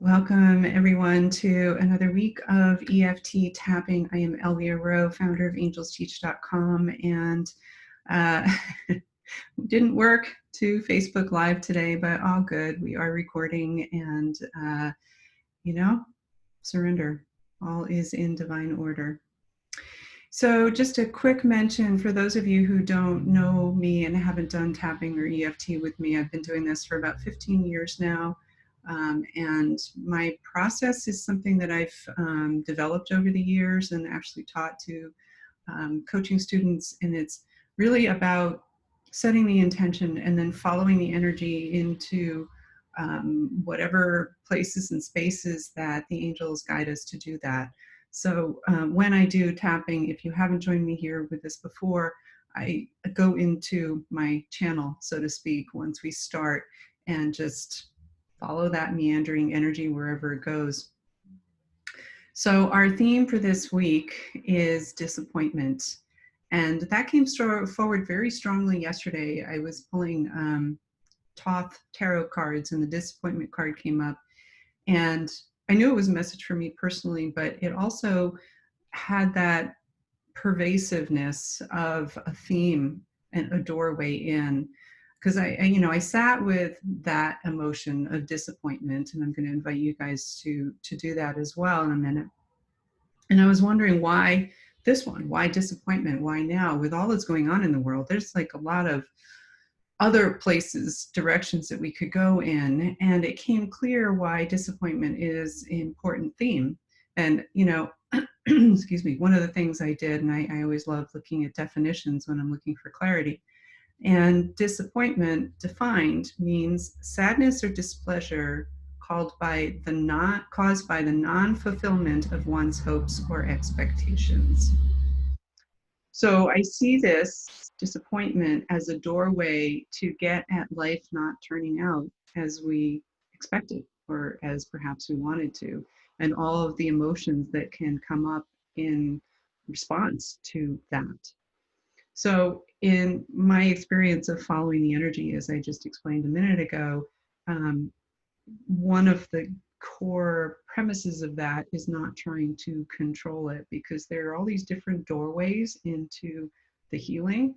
Welcome everyone to another week of EFT tapping. I am Elvia Rowe, founder of angelsteach.com, and didn't work to Facebook Live today, but all good. We are recording and, surrender. All is in divine order. So just a quick mention for those of you who don't know me and haven't done tapping or EFT with me. I've been doing this for about 15 years now. And my process is something that I've developed over the years and actually taught to coaching students. And it's really about setting the intention and then following the energy into whatever places and spaces that the angels guide us to do that. So when I do tapping, if you haven't joined me here with this before, I go into my channel, so to speak, once we start and just follow that meandering energy wherever it goes. So our theme for this week is disappointment. And that came forward very strongly yesterday. I was pulling Thoth tarot cards and the disappointment card came up. And I knew it was a message for me personally, but it also had that pervasiveness of a theme and a doorway in. Because I sat with that emotion of disappointment, and I'm going to invite you guys to do that as well in a minute. And I was wondering why this one, why disappointment, why now? With all that's going on in the world, there's like a lot of other places, directions that we could go in, and it came clear why disappointment is an important theme. And excuse me, one of the things I did, and I always love looking at definitions when I'm looking for clarity, and disappointment defined means sadness or displeasure caused by the non-fulfillment of one's hopes or expectations. So I see this disappointment as a doorway to get at life not turning out as we expected or as perhaps we wanted to, and all of the emotions that can come up in response to that. So in my experience of following the energy, as I just explained a minute ago, one of the core premises of that is not trying to control it, because there are all these different doorways into the healing.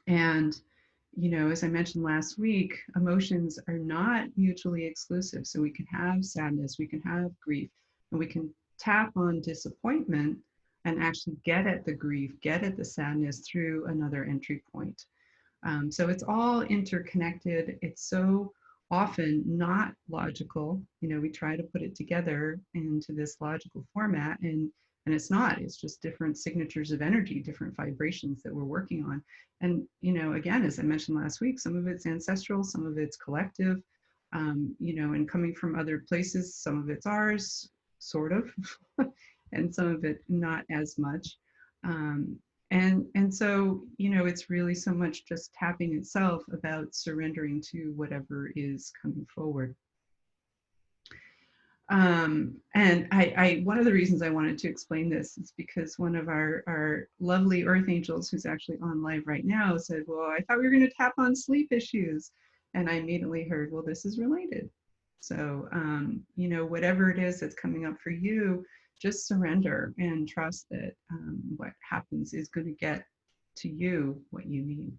And, as I mentioned last week, emotions are not mutually exclusive. So we can have sadness, we can have grief, and we can tap on disappointment and actually get at the grief, get at the sadness through another entry point. So it's all interconnected. It's so often not logical. We try to put it together into this logical format, and it's not. It's just different signatures of energy, different vibrations that we're working on. And, again, as I mentioned last week, some of it's ancestral, some of it's collective, and coming from other places, some of it's ours, sort of, and some of it not as much. And so, it's really so much just tapping itself about surrendering to whatever is coming forward. And one of the reasons I wanted to explain this is because one of our lovely earth angels, who's actually on live right now, said, well, I thought we were going to tap on sleep issues. And I immediately heard, well, this is related. So, whatever it is that's coming up for you, just surrender and trust that what happens is going to get to you what you need.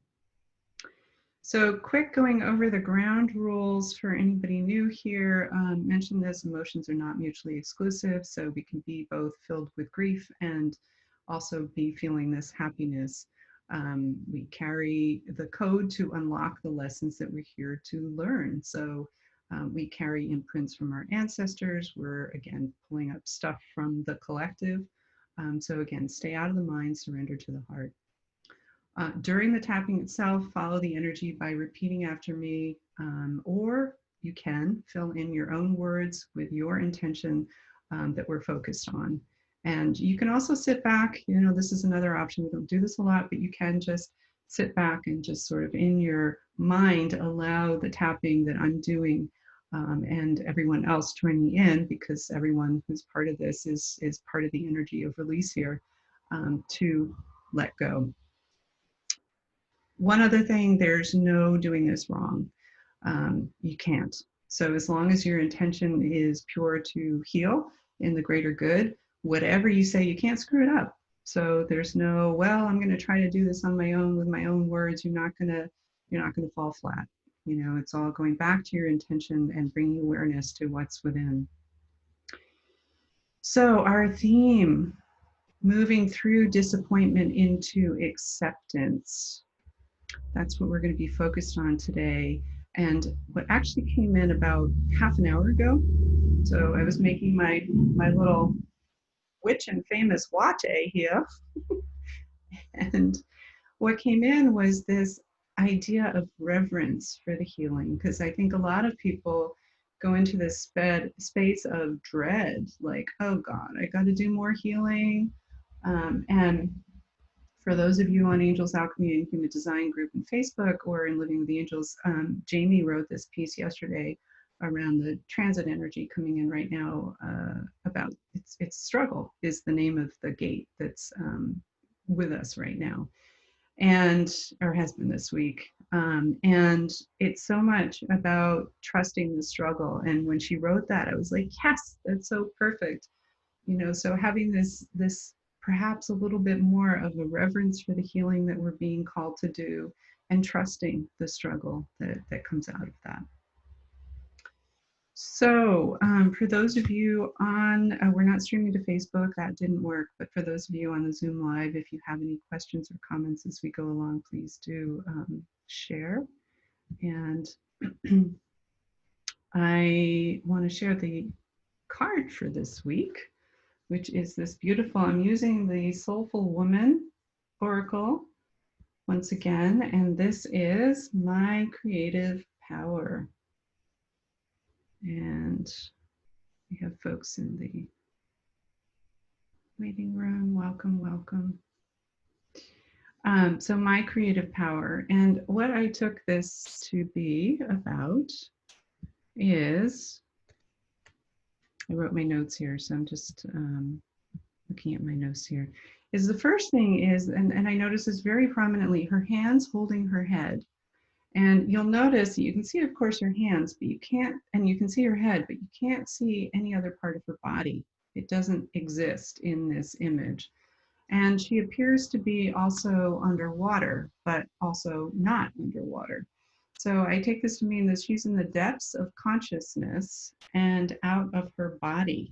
So quick going over the ground rules for anybody new here. Mentioned this, emotions are not mutually exclusive, so we can be both filled with grief and also be feeling this happiness. We carry the code to unlock the lessons that we're here to learn. So we carry imprints from our ancestors. We're, again, pulling up stuff from the collective. So again, stay out of the mind, surrender to the heart. During the tapping itself, follow the energy by repeating after me, or you can fill in your own words with your intention that we're focused on. And you can also sit back. This is another option. We don't do this a lot, but you can just sit back and just sort of in your mind allow the tapping that I'm doing and everyone else joining in, because everyone who's part of this is part of the energy of release here, to let go. One other thing, there's no doing this wrong. You can't. So as long as your intention is pure to heal in the greater good, whatever you say, you can't screw it up. So there's no, well, I'm going to try to do this on my own with my own words. You're not going to fall flat. It's all going back to your intention and bringing awareness to what's within. So our theme, moving through disappointment into acceptance. That's what we're going to be focused on today. And what actually came in about half an hour ago. So I was making my little rich and famous latte here. And what came in was this idea of reverence for the healing, because I think a lot of people go into this space of dread, like, oh God, I got to do more healing. And for those of you on Angels Alchemy and Human Design group in Facebook or in Living with the Angels, Jamie wrote this piece yesterday around the transit energy coming in right now, about it's struggle is the name of the gate that's with us right now, and or has been this week. And it's so much about trusting the struggle. And when she wrote that, I was like, yes, that's so perfect. So having this perhaps a little bit more of a reverence for the healing that we're being called to do, and trusting the struggle that comes out of that. So for those of you on, we're not streaming to Facebook, that didn't work, but for those of you on the Zoom Live, if you have any questions or comments as we go along, please do share. And I want to share the card for this week, which is this beautiful, I'm using the Soulful Woman Oracle once again, and this is my creative power. And we have folks in the waiting room. Welcome, welcome. So my creative power, and what I took this to be about is, I wrote my notes here, so I'm just looking at my notes here, is the first thing is, and I notice this very prominently, her hands holding her head. And you'll notice, you can see, of course, her hands, but you can't, and you can see her head, but you can't see any other part of her body. It doesn't exist in this image. And she appears to be also underwater, but also not underwater. So I take this to mean that she's in the depths of consciousness and out of her body.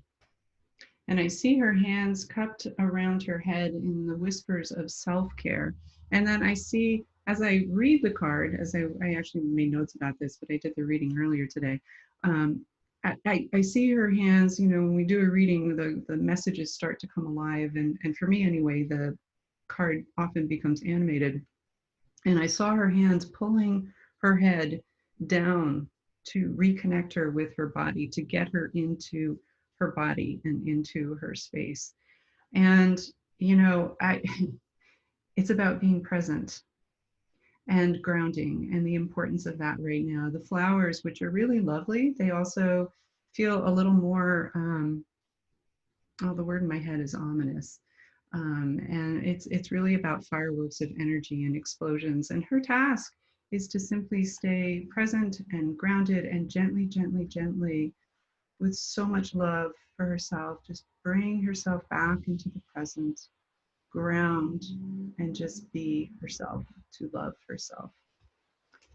And I see her hands cupped around her head in the whispers of self-care. And then I see, as I read the card, as I actually made notes about this, but I did the reading earlier today. I see her hands, when we do a reading, the messages start to come alive. And for me anyway, the card often becomes animated. And I saw her hands pulling her head down to reconnect her with her body, to get her into her body and into her space. And, it's about being present and grounding, and the importance of that right now. The flowers, which are really lovely, they also feel a little more, the word in my head is ominous. And it's really about fireworks of energy and explosions. And her task is to simply stay present and grounded and gently, gently, gently, with so much love for herself, just bring herself back into the present, ground, and just be herself, to love herself.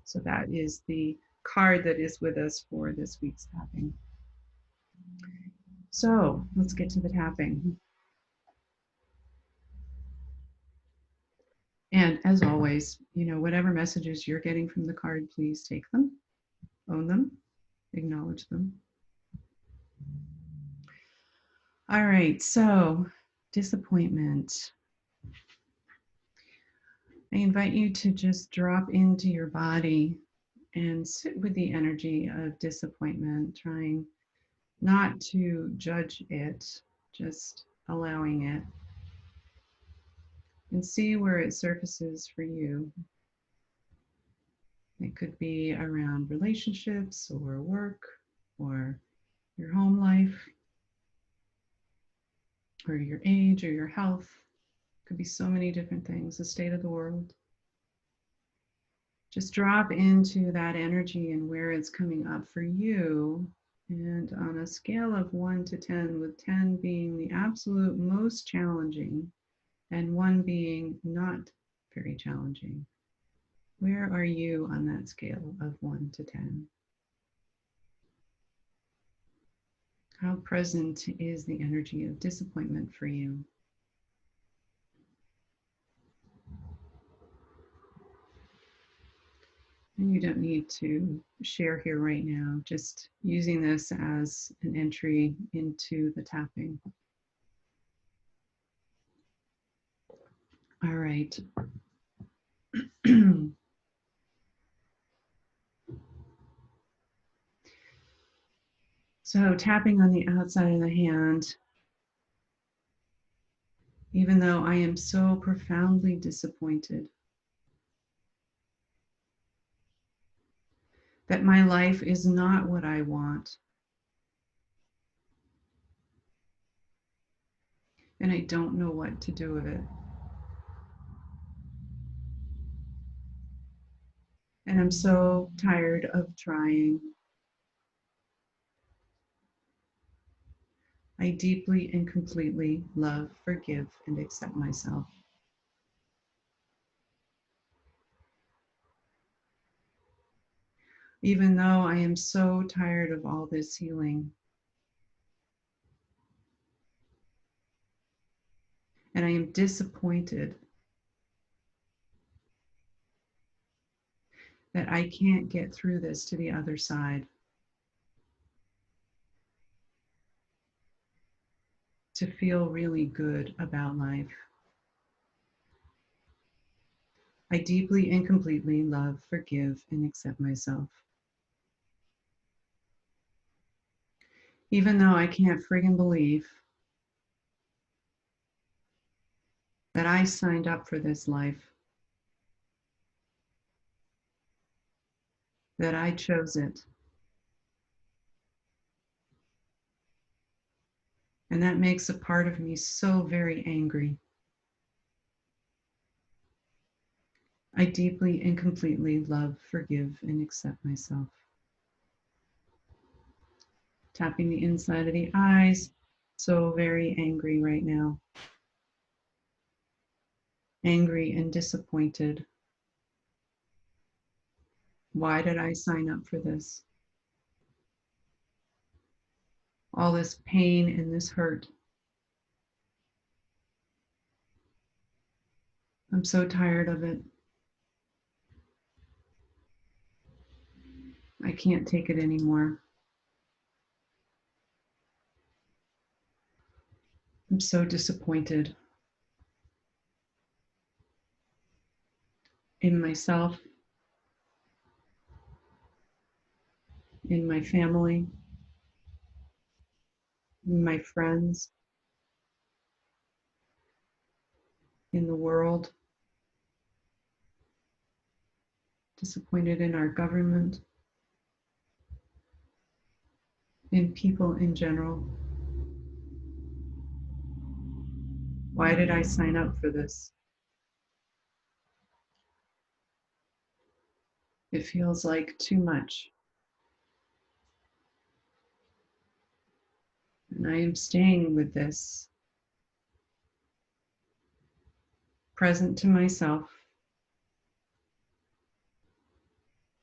So that is the card that is with us for this week's tapping. So let's get to the tapping. And as always, whatever messages you're getting from the card, please take them, own them, acknowledge them. All right, so disappointment. I invite you to just drop into your body and sit with the energy of disappointment, trying not to judge it, just allowing it, and see where it surfaces for you. It could be around relationships or work or your home life or your age or your health. It could be so many different things, the state of the world. Just drop into that energy and where it's coming up for you. And on a scale of 1 to 10, with 10 being the absolute most challenging and 1 being not very challenging, where are you on that scale of 1 to 10? How present is the energy of disappointment for you? And you don't need to share here right now, just using this as an entry into the tapping. All right. So tapping on the outside of the hand, even though I am so profoundly disappointed that my life is not what I want, and I don't know what to do with it. And I'm so tired of trying. I deeply and completely love, forgive, and accept myself. Even though I am so tired of all this healing, and I am disappointed that I can't get through this to the other side, to feel really good about life. I deeply and completely love, forgive, and accept myself. Even though I can't friggin' believe that I signed up for this life, that I chose it. And that makes a part of me so very angry. I deeply and completely love, forgive, and accept myself. Tapping the inside of the eyes, so very angry right now. Angry and disappointed. Why did I sign up for this? All this pain and this hurt. I'm so tired of it. I can't take it anymore. I'm so disappointed in myself, in my family, in my friends, in the world, disappointed in our government, in people in general. Why did I sign up for this? It feels like too much. And I am staying with this, present to myself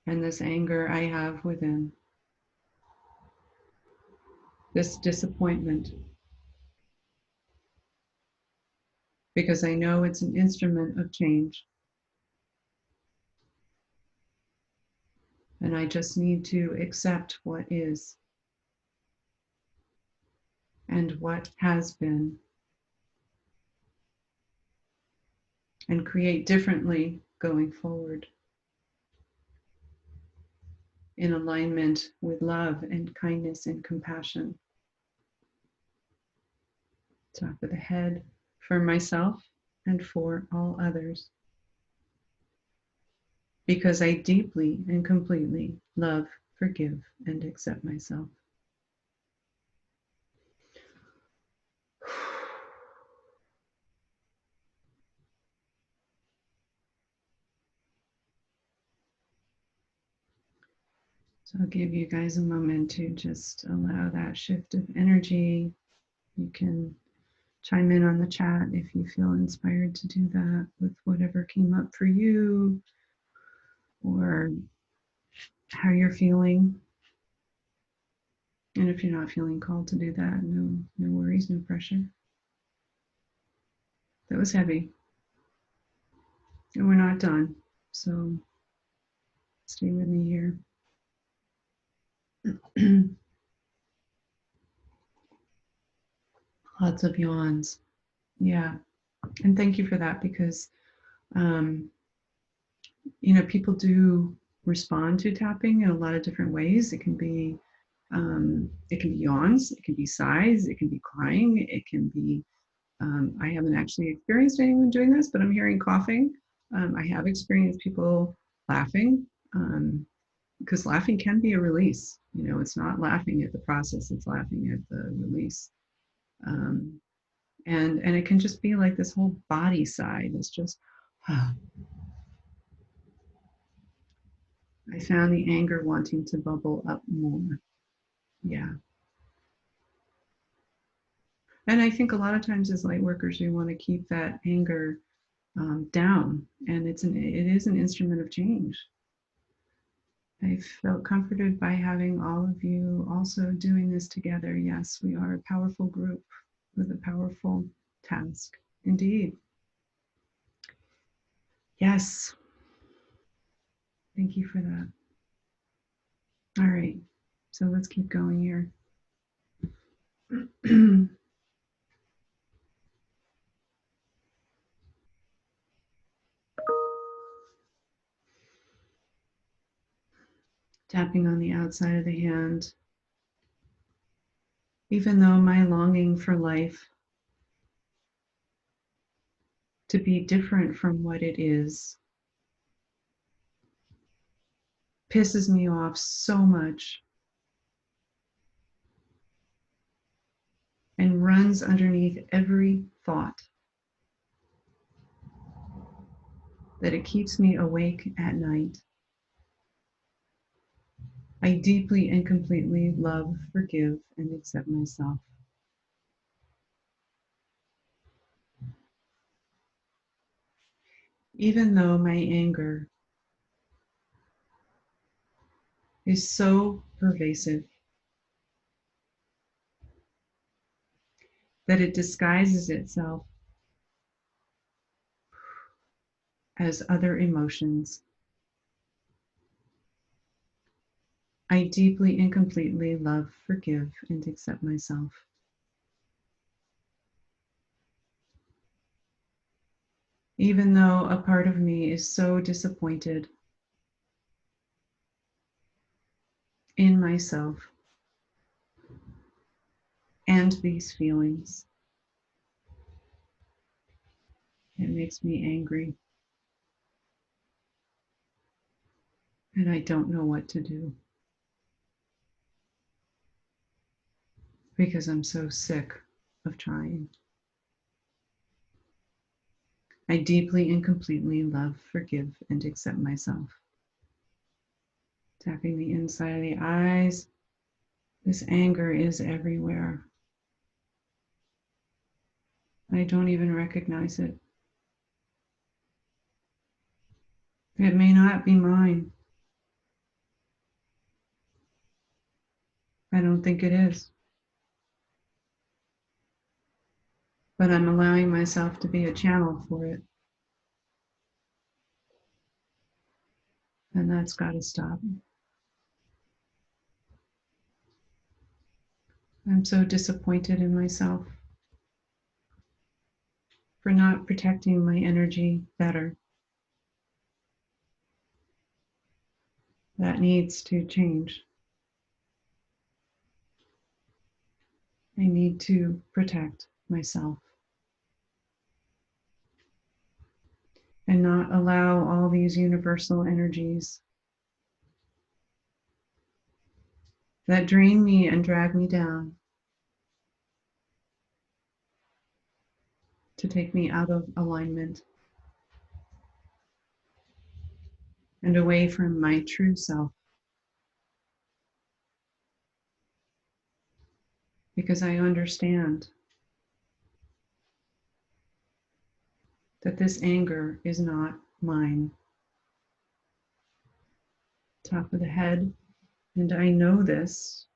and this anger I have within, this disappointment, because I know it's an instrument of change. And I just need to accept what is and what has been and create differently going forward in alignment with love and kindness and compassion. Top of the head for myself and for all others. Because I deeply and completely love, forgive, and accept myself. So I'll give you guys a moment to just allow that shift of energy. You can chime in on the chat if you feel inspired to do that with whatever came up for you or how you're feeling. And if you're not feeling called to do that, no worries, no pressure. That was heavy. And we're not done. So stay with me here. Lots of yawns. Yeah. And thank you for that because, people do respond to tapping in a lot of different ways. It can be yawns, it can be sighs, it can be crying, it can be, I haven't actually experienced anyone doing this, but I'm hearing coughing. I have experienced people laughing, because laughing can be a release. It's not laughing at the process, it's laughing at the release. And it can just be like this whole body side is just, I found the anger wanting to bubble up more. Yeah. And I think a lot of times as light workers, we want to keep that anger down, and it is an instrument of change. I felt comforted by having all of you also doing this together. Yes, we are a powerful group with a powerful task. Indeed. Yes. Thank you for that. All right. So let's keep going here. Tapping on the outside of the hand. Even though my longing for life to be different from what it is pisses me off so much and runs underneath every thought, that it keeps me awake at night. I deeply and completely love, forgive, and accept myself. Even though my anger is so pervasive that it disguises itself as other emotions, I deeply and completely love, forgive, and accept myself. Even though a part of me is so disappointed in myself and these feelings, it makes me angry. And I don't know what to do because I'm so sick of trying. I deeply and completely love, forgive, and accept myself. Tapping the inside of the eyes. This anger is everywhere. I don't even recognize it. It may not be mine. I don't think it is. But I'm allowing myself to be a channel for it. And that's got to stop. I'm so disappointed in myself for not protecting my energy better. That needs to change. I need to protect myself and not allow all these universal energies that drain me and drag me down to take me out of alignment and away from my true self. because I understand that this anger is not mine. Top of the head. And I know this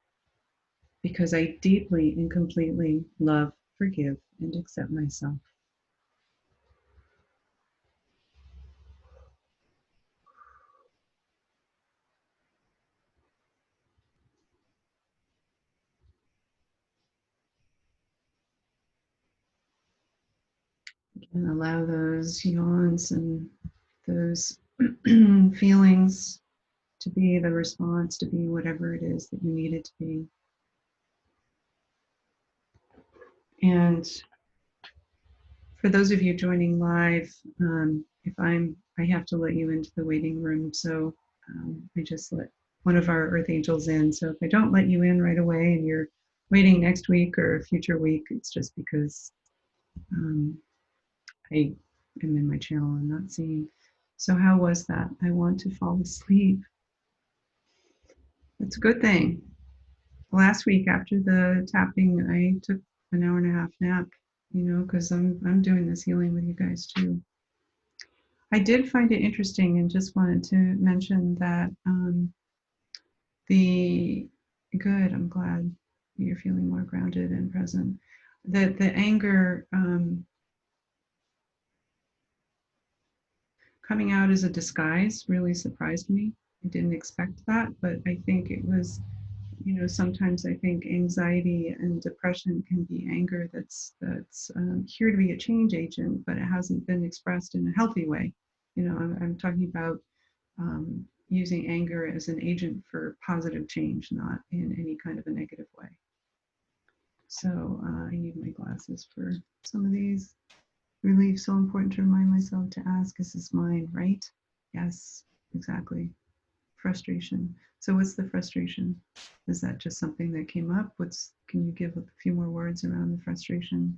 because I deeply and completely love, forgive, and accept myself. And allow those yawns and those feelings to be the response, to be whatever it is that you need it to be. And for those of you joining live, if I have to let you into the waiting room, so I just let one of our earth angels in. So if I don't let you in right away and you're waiting next week or a future week, it's just because I am in my channel and not seeing. So how was that? I want to fall asleep. It's a good thing. Last week after the tapping, I took an hour and a half nap, because I'm doing this healing with you guys too. I did find it interesting and just wanted to mention that the good, I'm glad you're feeling more grounded and present. That the anger coming out as a disguise really surprised me. I didn't expect that, but I think it was, sometimes I think anxiety and depression can be anger that's here to be a change agent, but it hasn't been expressed in a healthy way. I'm talking about using anger as an agent for positive change, not in any kind of a negative way. So I need my glasses for some of these. Relief, so important to remind myself to ask, is this mine, right? Yes, exactly. Frustration. So what's the frustration? Is that just something that came up? Can you give a few more words around the frustration?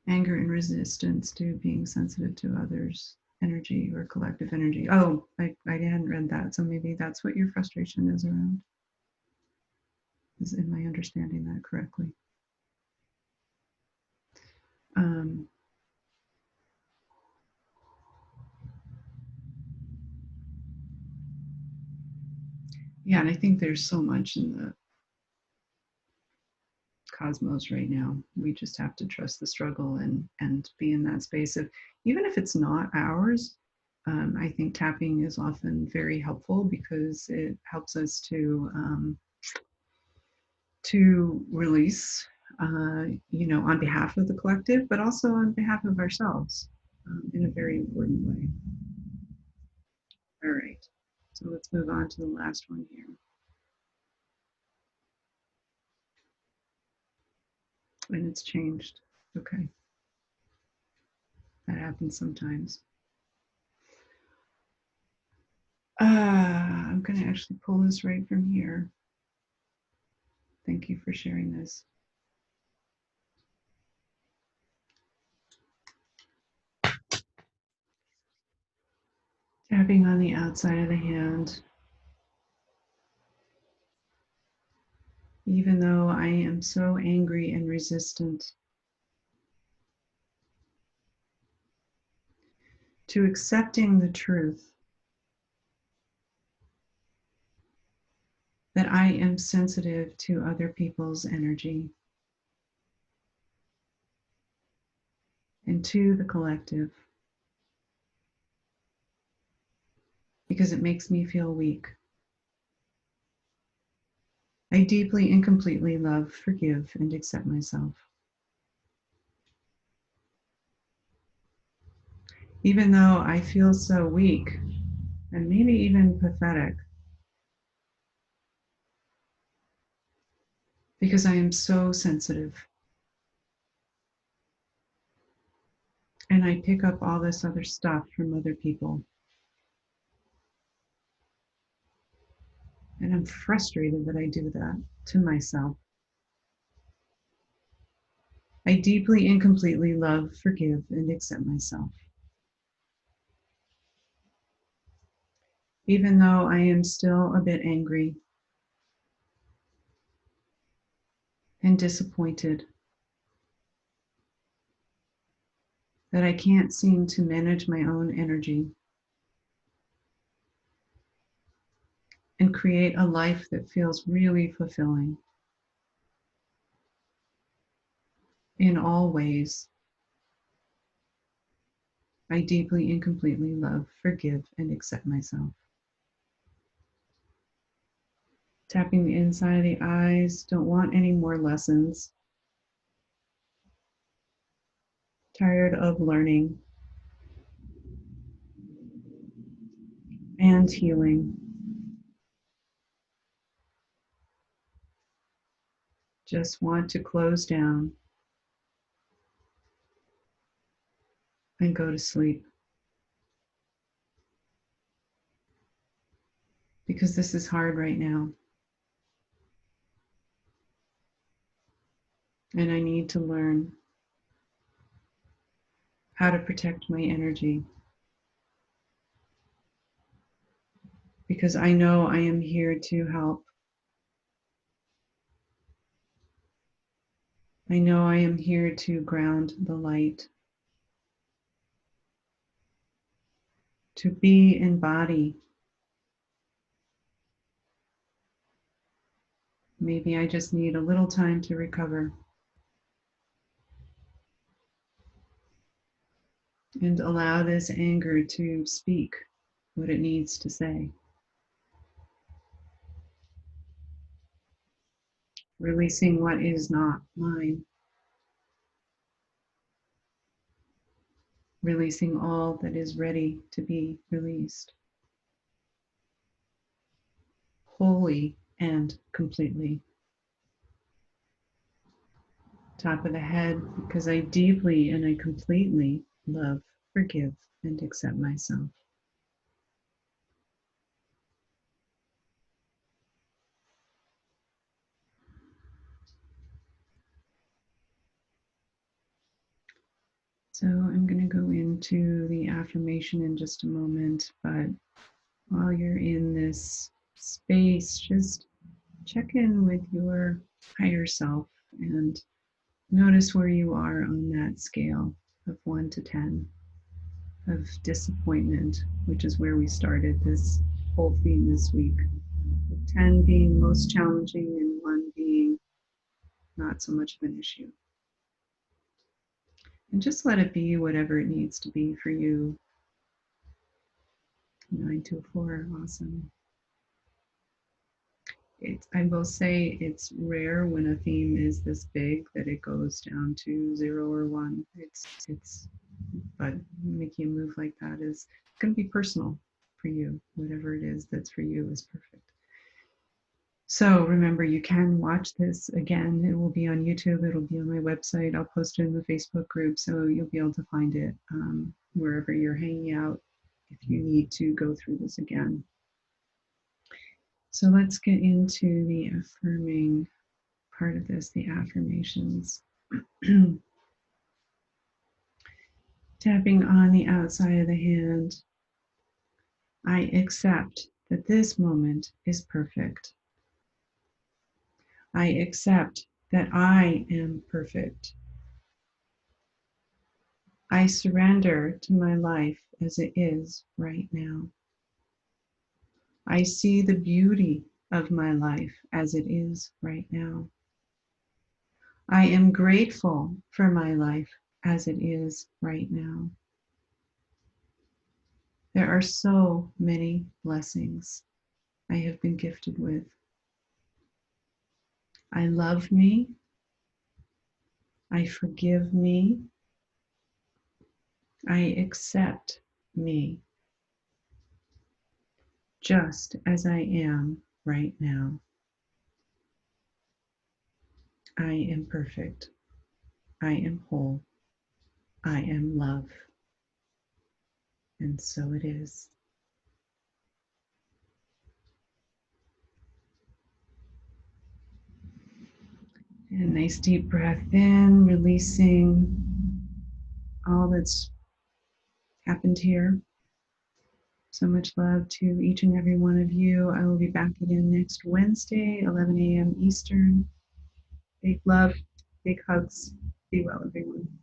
Anger and resistance to being sensitive to others' energy or collective energy. Oh, I hadn't read that. So maybe that's what your frustration is around. Am I understanding that correctly? Um, yeah, and I think there's so much in the cosmos right now. We just have to trust the struggle and be in that space of, even if it's not ours. I think tapping is often very helpful because it helps us to release, on behalf of the collective, but also on behalf of ourselves, in a very important way. All right, so let's move on to the last one here. And it's changed. Okay, that happens sometimes. I'm going to actually pull this right from here. Thank you for sharing this. Tapping on the outside of the hand. Even though I am so angry and resistant, to accepting the truth that I am sensitive to other people's energy and to the collective, because it makes me feel weak. I deeply and completely love, forgive, and accept myself. Even though I feel so weak and maybe even pathetic, because I am so sensitive. And I pick up all this other stuff from other people. And I'm frustrated that I do that to myself. I deeply and completely love, forgive, and accept myself. Even though I am still a bit angry, and disappointed that I can't seem to manage my own energy and create a life that feels really fulfilling in all ways. I deeply and completely love, forgive, and accept myself. Tapping the inside of the eyes, don't want any more lessons. Tired of learning and healing. Just want to close down and go to sleep. Because this is hard right now. And I need to learn how to protect my energy. Because I know I am here to help. I know I am here to ground the light, to be and body. Maybe I just need a little time to recover and allow this anger to speak what it needs to say. Releasing what is not mine. Releasing all that is ready to be released. Wholly and completely. Top of the head, because I deeply and I completely love, forgive, and accept myself. So I'm going to go into the affirmation in just a moment, but while you're in this space, just check in with your higher self and notice where you are on that scale of 1 to 10 of disappointment, which is where we started this whole theme this week. 10 being most challenging and 1 being not so much of an issue. And just let it be whatever it needs to be for you. 924, awesome. I will say it's rare when a theme is this big that it goes down to 0 or 1. But making a move like that is going to be personal for you. Whatever it is that's for you is perfect. So remember, you can watch this again. It will be on YouTube. It'll be on my website. I'll post it in the Facebook group, so you'll be able to find it wherever you're hanging out if you need to go through this again. So let's get into the affirming part of this, the affirmations. Tapping on the outside of the hand, I accept that this moment is perfect. I accept that I am perfect. I surrender to my life as it is right now. I see the beauty of my life as it is right now. I am grateful for my life as it is right now. There are so many blessings I have been gifted with. I love me. I forgive me. I accept me just as I am right now. I am perfect. I am whole. I am love. And so it is. And a nice deep breath in, releasing all that's happened here. So much love to each and every one of you. I will be back again next Wednesday, 11 a.m. Eastern. Big love, big hugs. Be well, everyone.